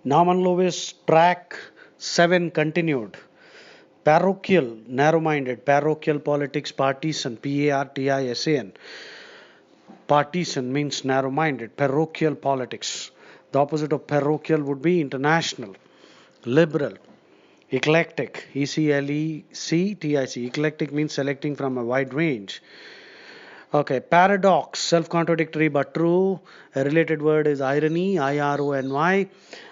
Norman Lewis, track 7 continued. Parochial, narrow minded, parochial politics, partisan, Partisan. Partisan means narrow minded, parochial politics. The opposite of parochial would be international, liberal, eclectic, Eclectic. Eclectic means selecting from a wide range. Okay, paradox, self contradictory but true. A related word is irony,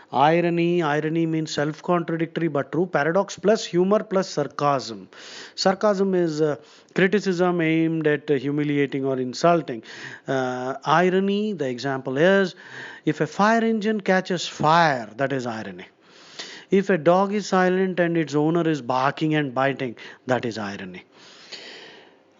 Irony. Irony means self contradictory but true. Paradox plus humor plus sarcasm. Sarcasm is criticism aimed at humiliating or insulting. Irony, the example is if a fire engine catches fire, that is irony. If a dog is silent and its owner is barking and biting, that is irony.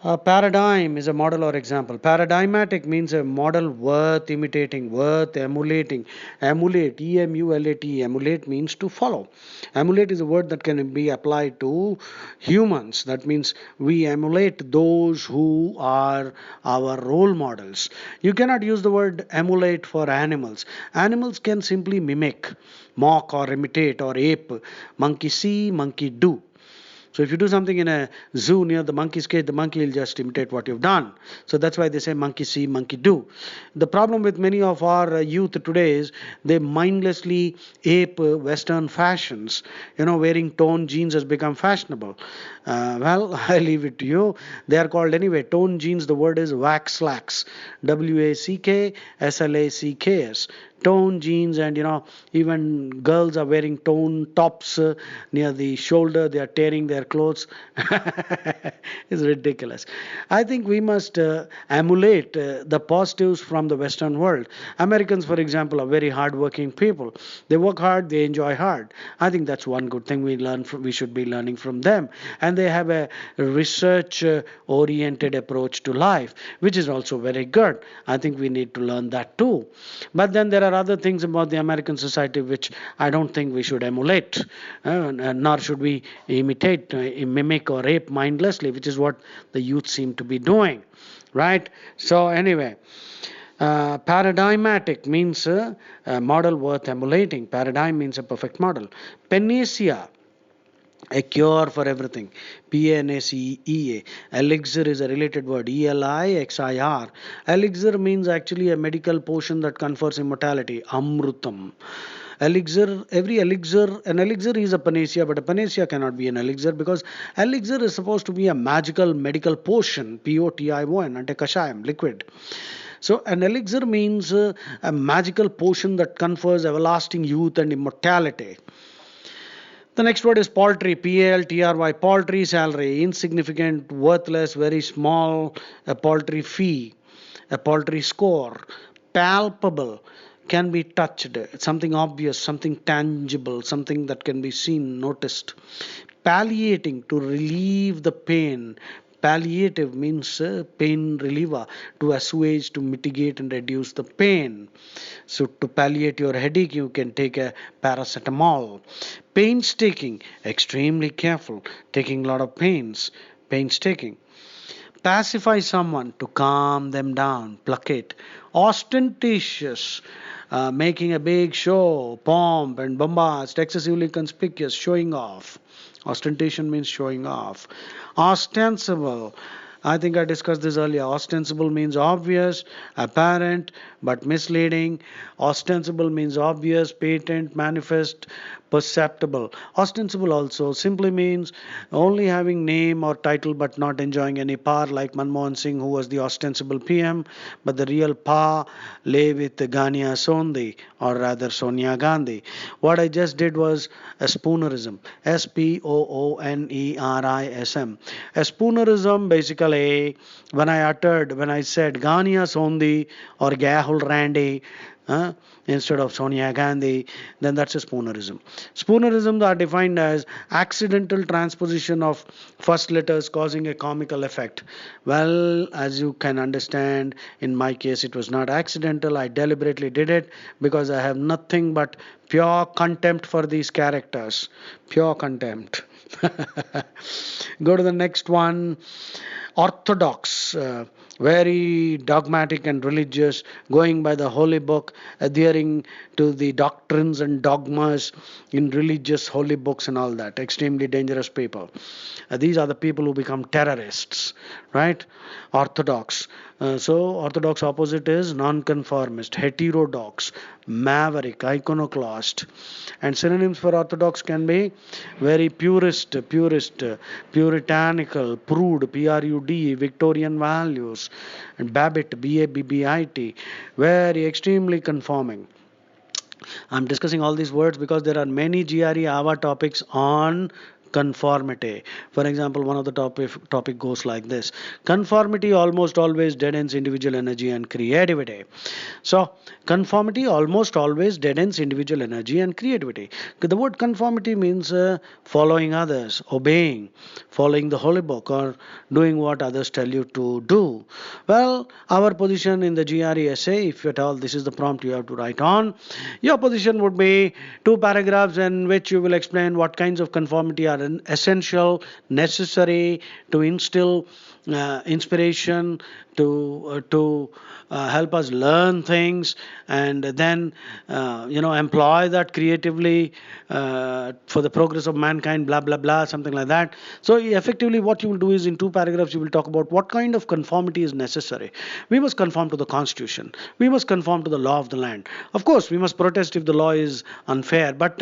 A paradigm is a model or example. Paradigmatic means a model worth imitating, worth emulating. Emulate, EMULATE. Emulate means to follow. Emulate is a word that can be applied to humans. That means we emulate those who are our role models. You cannot use the word emulate for animals. Animals can simply mimic, mock, or imitate, or ape. Monkey see, monkey do. So if you do something in a zoo near the monkey's cage, the monkey will just imitate what you've done. So that's why they say monkey see, monkey do. The problem with many of our youth today is they mindlessly ape Western fashions. Wearing torn jeans has become fashionable. Well, I leave it to you. They are called anyway. Torn jeans, the word is wax slacks. WACKSLACKS. Tone jeans, and even girls are wearing tone tops near the shoulder. They are tearing their clothes. It's ridiculous. I think we must emulate the positives from the Western world. Americans, for example, are very hardworking people. They work hard, they enjoy hard. I think that's one good thing we should be learning from them. And they have a research oriented approach to life, which is also very good. I think we need to learn that too. But then there are other things about the American society which I don't think we should emulate, nor should we imitate, mimic, or ape mindlessly, which is what the youth seem to be doing. Right? So, anyway. Paradigmatic means a model worth emulating. Paradigm means a perfect model. Panacea, a cure for everything. Panacea. Elixir is a related word. Elixir. Elixir means actually a medical potion that confers immortality. Amrutam. Elixir, an elixir is a panacea, but a panacea cannot be an elixir because elixir is supposed to be a magical medical potion. Potion, and a kashayam, liquid. So, an elixir means a magical potion that confers everlasting youth and immortality. The next word is paltry, Paltry, paltry salary, insignificant, worthless, very small, a paltry fee, a paltry score, palpable, can be touched, something obvious, something tangible, something that can be seen, noticed. Palliating, to relieve the pain. Palliative means pain reliever, to assuage, to mitigate and reduce the pain. So, to palliate your headache, you can take a paracetamol. Painstaking, extremely careful, taking a lot of painstaking. Pacify someone, to calm them down, placate. Ostentatious, making a big show, pomp and bombast, excessively conspicuous, showing off. Ostentation means showing off. Ostensible. I think I discussed this earlier. Ostensible means obvious, apparent, but misleading. Ostensible means obvious, patent, manifest, perceptible. Ostensible also simply means only having name or title but not enjoying any power, like Manmohan Singh, who was the ostensible PM, but the real power lay with Ghania Sondhi, or rather Sonia Gandhi. What I just did was a spoonerism. Spoonerism. A spoonerism, basically, when I said Ghania Sondhi or Gahul Randy, instead of Sonia Gandhi, then that's a spoonerism. Spoonerisms are defined as accidental transposition of first letters causing a comical effect. Well, as you can understand, in my case, it was not accidental. I deliberately did it because I have nothing but pure contempt for these characters. Pure contempt. Go to the next one. Orthodox. very dogmatic and religious, going by the holy book, adhering to the doctrines and dogmas in religious holy books and all that. Extremely dangerous people. These are the people who become terrorists, right? Orthodox. So, orthodox opposite is nonconformist, heterodox, maverick, iconoclast. And synonyms for orthodox can be very purist, puritanical, prude, PRUD, Victorian values, and Babbit, BABBIT, very extremely conforming. I'm discussing all these words because there are many GRE AVA topics on conformity. For example, one of the topic goes like this: conformity almost always deadens individual energy and creativity. So conformity almost always deadens individual energy and creativity. The word conformity means following others, obeying, following the holy book, or doing what others tell you to do. Well, our position in the GRE essay, if at all this is the prompt you have to write on, your position would be two paragraphs in which you will explain what kinds of conformity are essential, necessary to instill inspiration, to help us learn things, and then employ that creatively for the progress of mankind, blah blah blah, something like that. So effectively what you will do is, in two paragraphs you will talk about what kind of conformity is necessary. We must conform to the constitution, we must conform to the law of the land. Of course we must protest if the law is unfair, but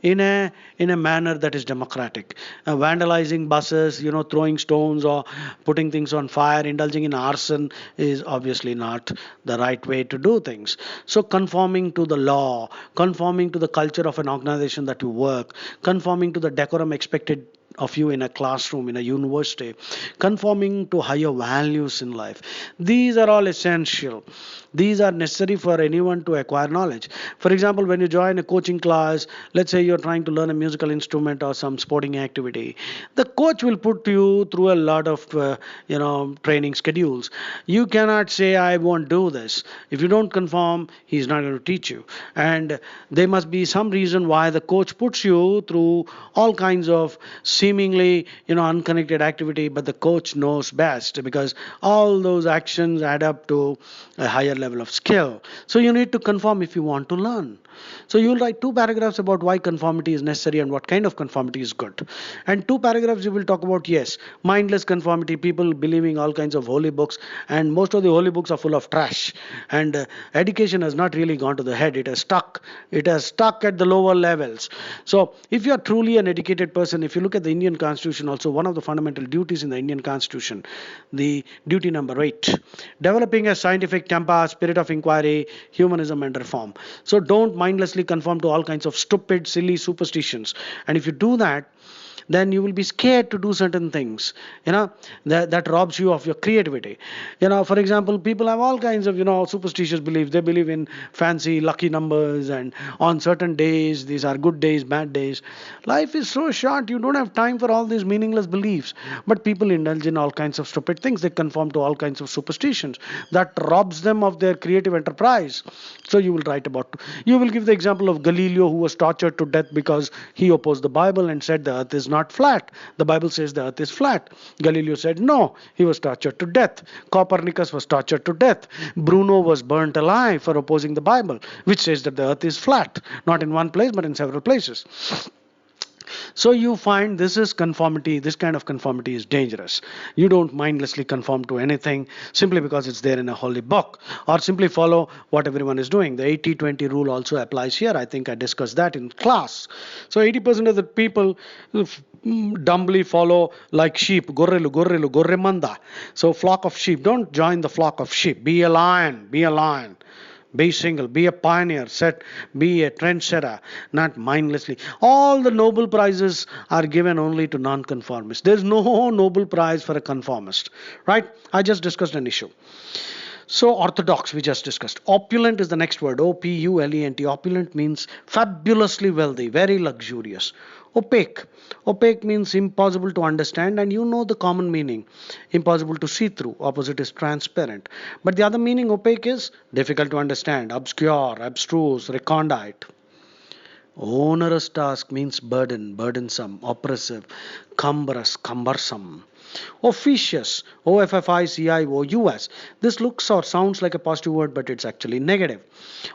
in a manner that is democratic. Vandalizing buses, throwing stones or putting things on fire, indulging in arson is obviously not the right way to do things. So conforming to the law, conforming to the culture of an organization that you work, conforming to the decorum expected of you in a classroom, in a university, conforming to higher values in life. These are all essential. These are necessary for anyone to acquire knowledge. For example, when you join a coaching class, let's say you're trying to learn a musical instrument or some sporting activity, the coach will put you through a lot of training schedules. You cannot say I won't do this. If you don't conform, he's not going to teach you. And there must be some reason why the coach puts you through all kinds of seemingly unconnected activity, but the coach knows best, because all those actions add up to a higher level of skill. So you need to conform if you want to learn. So you'll write two paragraphs about why conformity is necessary and what kind of conformity is good. And two paragraphs you will talk about, yes, mindless conformity, people believing all kinds of holy books, and most of the holy books are full of trash. And education has not really gone to the head, it has stuck. It has stuck at the lower levels. So if you are truly an educated person, if you look at the Indian Constitution, also one of the fundamental duties in the Indian Constitution, the duty number 8, developing a scientific temper, spirit of inquiry, humanism, and reform. So don't mindlessly conform to all kinds of stupid, silly superstitions. And if you do that, then you will be scared to do certain things, that robs you of your creativity. For example, people have all kinds of superstitious beliefs. They believe in fancy lucky numbers, and on certain days, these are good days, bad days. Life is so short, you don't have time for all these meaningless beliefs, but people indulge in all kinds of stupid things. They conform to all kinds of superstitions that robs them of their creative enterprise. So you will give the example of Galileo, who was tortured to death because he opposed the Bible and said the earth is not flat. The Bible says the earth is flat. Galileo said no. He was tortured to death. Copernicus was tortured to death. Bruno was burnt alive for opposing the Bible, which says that the earth is flat, not in one place but in several places. So you find this kind of conformity is dangerous. You don't mindlessly conform to anything simply because it's there in a holy book, or simply follow what everyone is doing. The 80-20 rule also applies here. I think I discussed that in class. So 80% of the people dumbly follow like sheep. Gorre manda. So flock of sheep. Don't join the flock of sheep. Be a lion. Be a lion. Be single, be a pioneer, be a trendsetter, not mindlessly. All the Nobel Prizes are given only to nonconformists. There's no Nobel Prize for a conformist, right? I just discussed an issue. So orthodox, we just discussed. Opulent is the next word. Opulent. Opulent means fabulously wealthy, very luxurious. Opaque. Opaque means impossible to understand, and you know the common meaning. Impossible to see through. Opposite is transparent. But the other meaning, opaque, is difficult to understand, obscure, abstruse, recondite. Onerous task means burden, burdensome, oppressive, cumbrous, cumbersome. Officious, Officious. This looks or sounds like a positive word, but it's actually negative.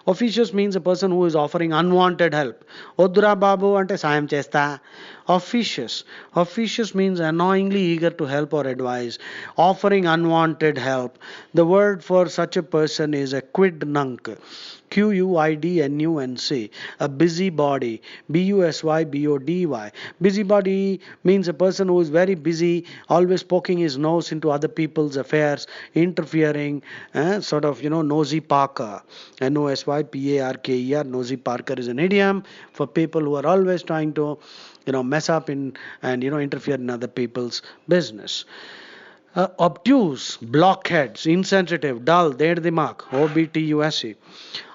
Officious means a person who is offering unwanted help. Odura babu ante sayam chesta. Officious. Officious means annoyingly eager to help or advise, offering unwanted help. The word for such a person is a quidnunc. Quidnunc, a busybody, Busybody. Busybody means a person who is very busy, always poking his nose into other people's affairs, interfering, sort of, nosy Parker. Nosyparker. Nosy Parker is an idiom for people who are always trying to, mess up in and, interfere in other people's business. Obtuse, blockheads, insensitive, dull, der dimag, obtuse.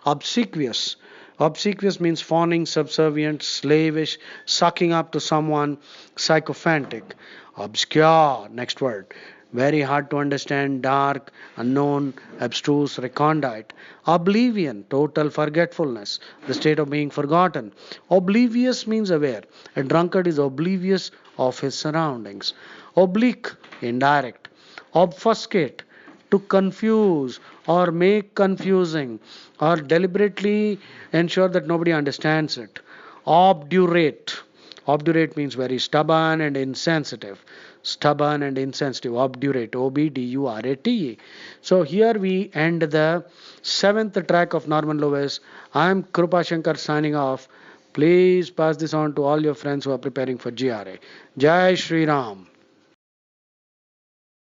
Obsequious. Obsequious means fawning, subservient, slavish, sucking up to someone, sycophantic. Obscure, next word. Very hard to understand, dark, unknown, abstruse, recondite. Oblivion, total forgetfulness, the state of being forgotten. Oblivious means aware. A drunkard is oblivious of his surroundings. Oblique, indirect. Obfuscate, to confuse or make confusing or deliberately ensure that nobody understands it. Obdurate. Obdurate means very stubborn and insensitive. Stubborn and insensitive. Obdurate. Obdurate. So here we end the seventh track of Norman Lewis. I am Krupa Shankar signing off. Please pass this on to all your friends who are preparing for GRA. Jai Shri Ram.